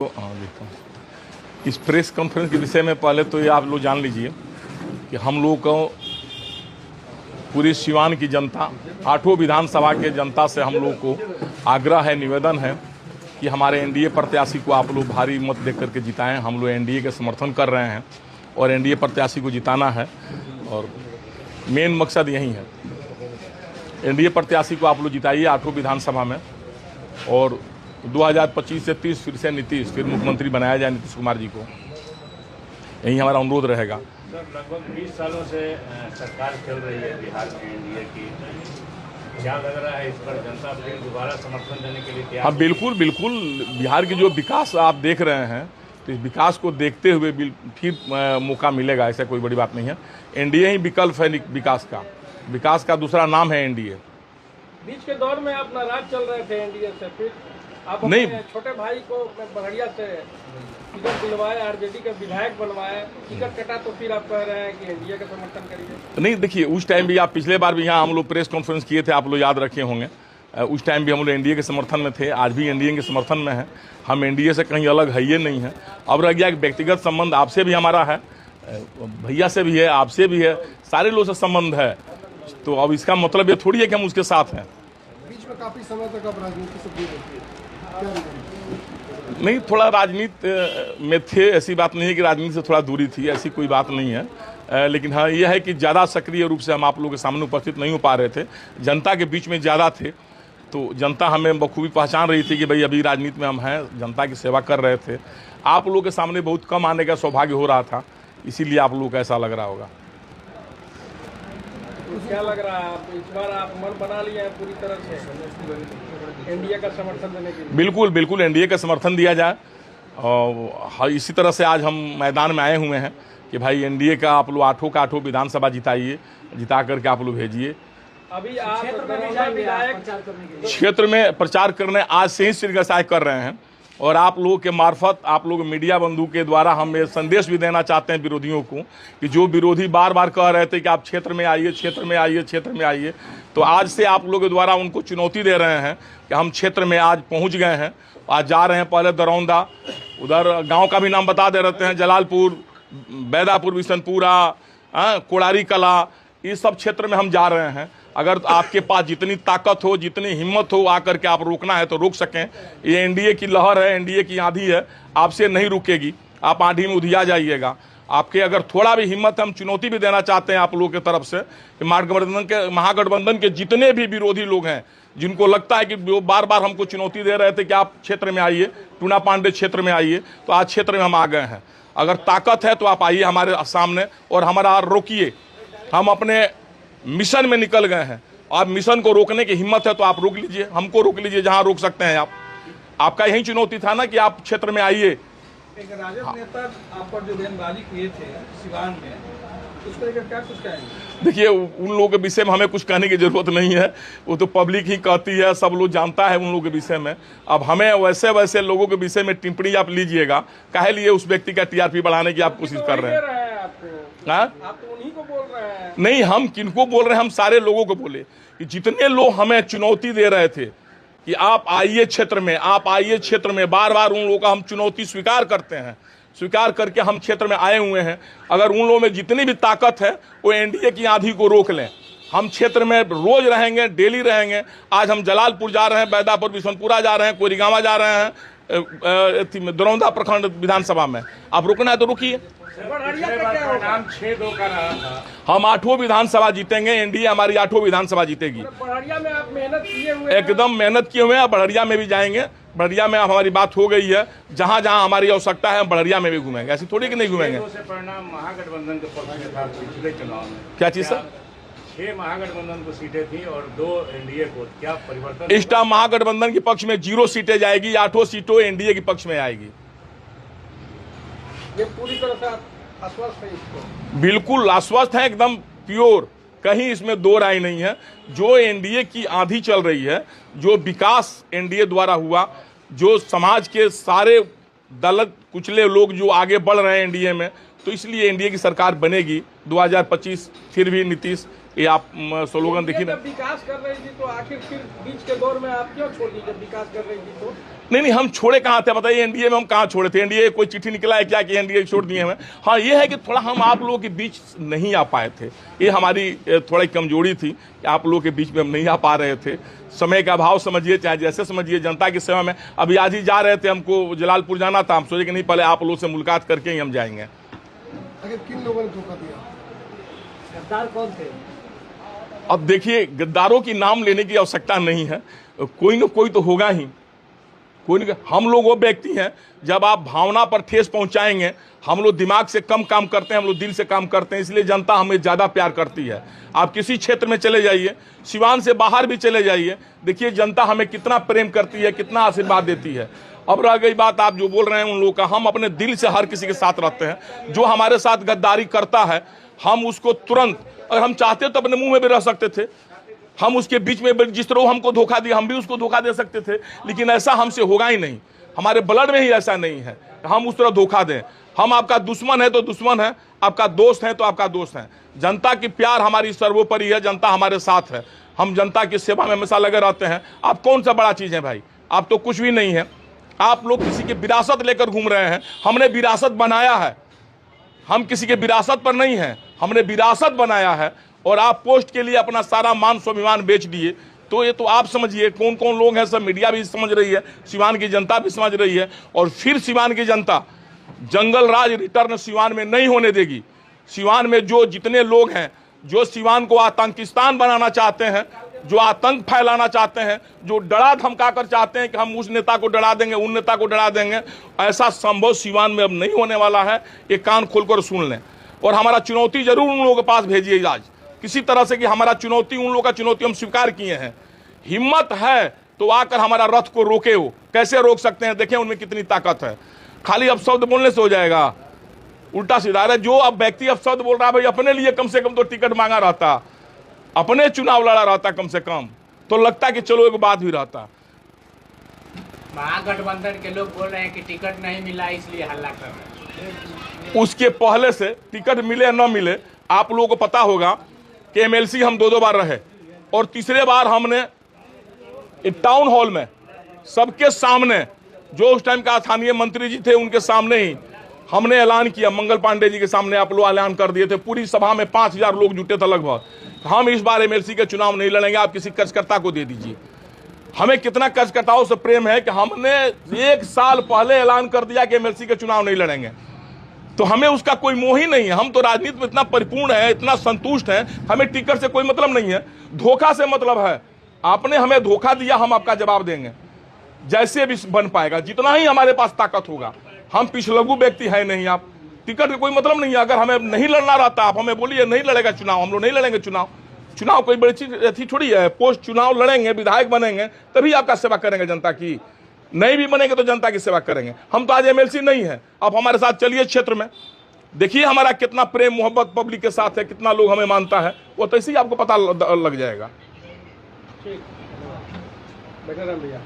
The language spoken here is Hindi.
देखता हूँ इस प्रेस कॉन्फ्रेंस के विषय में पहले तो ये आप लोग जान लीजिए कि हम लोगों को पूरी सिवान की जनता, 8 विधानसभा के जनता से हम लोग को आग्रह है, निवेदन है कि हमारे एनडीए प्रत्याशी को आप लोग भारी मत दे करके जिताएं। हम लोग एनडीए के समर्थन कर रहे हैं और एनडीए प्रत्याशी को जिताना है और मेन मकसद यही है। एनडीए प्रत्याशी को आप लोग जिताइए 8 विधानसभा में और 2025 से 30 फिर से नीतीश, फिर मुख्यमंत्री बनाया जाए नीतीश कुमार जी को। यही हमारा अनुरोध रहेगा। सर, लगभग 20 सालों से सरकार चल रही है बिहार में एनडीए की। क्या लग रहा है इस पर जनता फिर दोबारा समर्थन देने के लिए तैयार? हाँ, बिल्कुल बिल्कुल। बिहार की जो विकास आप देख रहे हैं तो इस विकास को देखते हुए फिर मौका मिलेगा, ऐसा कोई बड़ी बात नहीं है। एनडीए ही विकल्प है विकास का दूसरा नाम है एनडीए। बीच के दौर में आप नाराज चल रहे थे एनडीए से, फिर आप नहीं, अपने छोटे भाई को बड़हरिया से टिकट दिलवाए, आरजेडी के विधायक बनवाए, टिकट कटा तो फिर आप कह रहे हैं कि एनडीए का समर्थन करिए। नहीं, देखिए उस टाइम भी आप पिछले बार भी यहाँ हम लोग प्रेस कॉन्फ्रेंस किए थे, आप लोग याद रखे होंगे। उस टाइम भी हम लोग एनडीए के समर्थन में थे, आज भी एनडीए के समर्थन में है। हम एनडीए से कहीं अलग है ये नहीं है। अब रह गया एक व्यक्तिगत संबंध आपसे भी हमारा है, भैया से भी है, आपसे भी है, सारे लोगों से संबंध है। तो अब इसका मतलब ये थोड़ी है कि हम उसके साथ हैं। बीच में काफी समय तक आप राजनीति से दूर रहते हैं, नहीं, थोड़ा राजनीति में थे, ऐसी बात नहीं है कि राजनीति से थोड़ा दूरी थी, ऐसी कोई बात नहीं है। लेकिन हाँ, यह है कि ज़्यादा सक्रिय रूप से हम आप लोगों के सामने उपस्थित नहीं हो पा रहे थे। जनता के बीच में ज़्यादा थे तो जनता हमें बखूबी पहचान रही थी कि भाई अभी राजनीति में हम हैं, जनता की सेवा कर रहे थे। आप लोगों के सामने बहुत कम आने का सौभाग्य हो रहा था, इसीलिए आप लोगों को ऐसा लग रहा होगा। क्या लग रहा है, आप इस बार आप मन बना लिए हैं पूरी तरह से एनडीए का समर्थन देने के लिए? बिल्कुल बिल्कुल, एनडीए का समर्थन दिया जाए। और इसी तरह से आज हम मैदान में आए हुए हैं कि भाई एनडीए का आप लोग 8 विधानसभा जिताइए, जिता करके आप लोग भेजिए। अभी आप क्षेत्र में प्रचार करने आज से ही सिरगसाई कर रहे हैं और आप लोगों के मार्फत, आप लोग मीडिया बंधु के द्वारा हम ये संदेश भी देना चाहते हैं विरोधियों को कि जो विरोधी बार बार कह रहे थे कि आप क्षेत्र में आइए, क्षेत्र में आइए, क्षेत्र में आइए, तो आज से आप लोगों के द्वारा उनको चुनौती दे रहे हैं कि हम क्षेत्र में आज पहुंच गए हैं। आज जा रहे हैं, पहले दरौंदा, उधर गांव का भी नाम बता दे रहते हैं, जलालपुर, बैदापुर, बिशनपुरा, कोड़ारी कला, ये सब क्षेत्र में हम जा रहे हैं। अगर आपके पास जितनी ताकत हो, जितनी हिम्मत हो, आकर के आप रोकना है तो रोक सकें। ये एनडीए की लहर है, एनडीए की आंधी है, आपसे नहीं रुकेगी। आप आंधी में उधिया जाइएगा। आपके अगर थोड़ा भी हिम्मत है, हम चुनौती भी देना चाहते हैं आप लोगों की तरफ से कि महागठबंधन के जितने भी विरोधी लोग हैं, जिनको लगता है कि वो बार बार हमको चुनौती दे रहे थे कि आप क्षेत्र में आइए, टूना पांडे क्षेत्र में आइए, तो आज क्षेत्र में हम आ गए हैं। अगर ताकत है तो आप आइए हमारे सामने और हमारा रोकिए। हम अपने मिशन में निकल गए हैं। आप मिशन को रोकने की हिम्मत है तो आप रोक लीजिए, हमको रोक लीजिए जहां रोक सकते हैं आप। आपका यही चुनौती था ना कि आप क्षेत्र में आइए। एक राजद नेता आप पर जो बयानबाजी किए थे सिवान में, उसको लेकर क्या कुछ कहेंगे? देखिए, उन लोगों के विषय में हमें कुछ कहने की जरूरत नहीं है, वो तो पब्लिक ही कहती है, सब लोग जानता है उन लोगों के विषय में। अब हमें वैसे वैसे लोगों के विषय में टिप्पणी आप लीजिएगा, काहे लिए उस व्यक्ति का टीआरपी बढ़ाने की आप कोशिश कर रहे हैं? आप तो उन्हीं को बोल रहे हैं। नहीं, हम किनको बोल रहे हैं? हम सारे लोगों को बोले कि जितने लोग हमें चुनौती दे रहे थे कि आप आइए क्षेत्र में, आप आइए क्षेत्र में, बार बार उन लोगों का हम चुनौती स्वीकार करते हैं। स्वीकार करके हम क्षेत्र में आए हुए हैं। अगर उन लोगों में जितनी भी ताकत है वो एनडीए की आंधी को रोक लें। हम क्षेत्र में रोज रहेंगे, डेली रहेंगे। आज हम जलालपुर जा रहे हैं, बैदापुर, बिशनपुरा जा रहे हैं, कोरिगामा जा रहे हैं, दरौंदा प्रखंड विधानसभा में। आप रुकना है तो रुकिए। नाम 6-2 का रहा था। हम 8 विधानसभा जीतेंगे, एनडीए हमारी 8 विधानसभा जीतेगी। बड़हरिया में आप मेहनत किए हुए, एकदम मेहनत किए हुए हैं। बड़हरिया में भी जाएंगे। बड़हरिया में हमारी बात हो गई है, जहां जहां हमारी आवश्यकता है हम बड़हरिया में भी घूमेंगे। ऐसी थोड़ी कि नहीं घूमेंगे। परिणाम महागठबंधन के पक्ष में था पिछले चुनाव में। क्या चीज सर? 6 महागठबंधन को सीटें थी और 2 एनडीए को। क्या परिवर्तन? इस टाइम महागठबंधन के पक्ष में 0 सीटें जाएगी, 8 सीटों एनडीए के पक्ष में आएगी। ये पूरी तरह से आश्वस्त है इसको? बिल्कुल आश्वस्त है, एकदम प्योर, कहीं इसमें दो राय नहीं है। जो एनडीए की आंधी चल रही है, जो विकास एनडीए द्वारा हुआ, जो समाज के सारे दलित कुचले लोग जो आगे बढ़ रहे हैं एनडीए में, तो इसलिए एनडीए की सरकार बनेगी 2025, फिर भी नीतीश ये आप स्लोगन देखिए ना। जब विकास कर रही थी तो आखिर फिर बीच के दौर में आप क्यों छोड़ दी, जब विकास कर रही थी तो? नहीं, हम छोड़े कहाँ थे बताइए? एनडीए में हम कहाँ छोड़े थे? एनडीए कोई चिट्ठी निकला है क्या कि एनडीए छोड़ दिए हमें? हाँ, ये है कि थोड़ा हम आप लोगों के बीच नहीं आ पाए थे, ये हमारी थोड़ी कमजोरी थी कि आप लोगों के बीच में हम नहीं आ पा रहे थे। समय का अभाव समझिए, चाहे जैसे समझिए, जनता की सेवा में। अभी आज ही जा रहे थे, हमको जलालपुर जाना था, हम सोचे कि नहीं पहले आप लोगों से मुलाकात करके ही हम जाएंगे। आखिर किन लोगों ने धोखा दिया? गद्दार कौन थे? अब देखिए, गद्दारों की नाम लेने की आवश्यकता नहीं है, कोई न कोई तो होगा ही, कोई न। हम लोग वो व्यक्ति हैं, जब आप भावना पर ठेस पहुंचाएंगे, हम लोग दिमाग से कम काम करते हैं, हम लोग दिल से काम करते हैं, इसलिए जनता हमें ज़्यादा प्यार करती है। आप किसी क्षेत्र में चले जाइए, सिवान से बाहर भी चले जाइए, देखिए जनता हमें कितना प्रेम करती है, कितना आशीर्वाद देती है। अब रह गई बात आप जो बोल रहे हैं उन लोगों का, हम अपने दिल से हर किसी के साथ रहते हैं। जो हमारे साथ गद्दारी करता है, हम उसको तुरंत, अगर हम चाहते तो अपने मुंह में भी रह सकते थे, हम उसके बीच में जिस तरह हमको धोखा दिया, हम भी उसको धोखा दे सकते थे, लेकिन ऐसा हमसे होगा ही नहीं। हमारे ब्लड में ही ऐसा नहीं है हम उस तरह धोखा दें। हम आपका दुश्मन है तो दुश्मन है, आपका दोस्त है तो आपका दोस्त है। जनता की प्यार हमारी सर्वोपरि है, जनता हमारे साथ है, हम जनता की सेवा में हमेशा लगे रहते हैं। आप कौन सा बड़ा चीज़ है भाई? आप तो कुछ भी नहीं है। आप लोग किसी की विरासत लेकर घूम रहे हैं, हमने विरासत बनाया है, हम किसी के विरासत पर नहीं है, हमने विरासत बनाया है। और आप पोस्ट के लिए अपना सारा मान स्वाभिमान बेच दिए, तो ये तो आप समझिए कौन कौन लोग हैं। सब मीडिया भी समझ रही है, सिवान की जनता भी समझ रही है, और फिर सिवान की जनता जंगल राज रिटर्न सिवान में नहीं होने देगी। सिवान में जो जितने लोग हैं, जो सिवान को आतंकिस्तान बनाना चाहते हैं, जो आतंक फैलाना चाहते हैं, जो डरा धमका कर चाहते हैं कि हम उस नेता को डरा देंगे, उन नेता को डरा देंगे, ऐसा संभव सिवान में अब नहीं होने वाला है। ये कान खोलकर सुन लें, और हमारा चुनौती जरूर उन लोगों के पास भेजिए आज किसी तरह से, कि हमारा चुनौती, उन लोगों का चुनौती हम स्वीकार किए हैं। हिम्मत है तो आकर हमारा रथ को रोके हो। कैसे रोक सकते हैं? देखें उनमें कितनी ताकत है। खाली अब शब्द बोलने से हो जाएगा? उल्टा सीधा है। जो अब व्यक्ति अब शब्द बोल रहा है, भाई अपने लिए कम से कम तो टिकट मांगा रहता, अपने चुनाव लड़ा रहता कम से कम, तो लगता कि चलो एक बात भी रहता। महागठबंधन के लोग बोल रहे हैं कि टिकट नहीं मिला इसलिए हल्ला कर रहे हैं। उसके पहले से टिकट मिले या न मिले, आप लोगों को पता होगा कि एमएलसी हम दो बार रहे, और तीसरे बार हमने टाउन हॉल में सबके सामने, जो उस टाइम का स्थानीय मंत्री जी थे उनके सामने ही हमने ऐलान किया, मंगल पांडे जी के सामने आप लोग ऐलान कर दिए थे। पूरी सभा में 5000 लोग जुटे थे लगभग। हम इस बार एमएलसी के चुनाव नहीं लड़ेंगे, आप किसी कार्यकर्ता को दे दीजिए। हमें कितना कार्यकर्ताओं से प्रेम है कि हमने 1 साल पहले ऐलान कर दिया कि एमएलसी के चुनाव नहीं लड़ेंगे। तो हमें उसका कोई मोह ही नहीं है। हम तो राजनीति में इतना परिपूर्ण है, इतना संतुष्ट है, हमें टिकट से कोई मतलब नहीं है, धोखा से मतलब है। आपने हमें धोखा दिया, हम आपका जवाब देंगे जैसे भी बन पाएगा, जितना ही हमारे पास ताकत होगा। हम पिछलगू व्यक्ति है नहीं। आप टिकट का कोई मतलब नहीं है। अगर हमें नहीं लड़ना रहता, आप हमें बोलिए नहीं लड़ेगा चुनाव, हम लोग नहीं लड़ेंगे चुनाव। चुनाव कोई बड़ी चीज ऐसी थोड़ी है। पोस्ट चुनाव लड़ेंगे, विधायक बनेंगे, तभी आपका सेवा करेंगे जनता की। नहीं भी बनेंगे तो जनता की सेवा करेंगे। हम तो आज एमएलसी नहीं है। आप हमारे साथ चलिए क्षेत्र में, देखिए हमारा कितना प्रेम मोहब्बत पब्लिक के साथ है, कितना लोग हमें मानता है, वो तो इसी आपको पता लग जाएगा। ठीक, बैठे रहें भैया।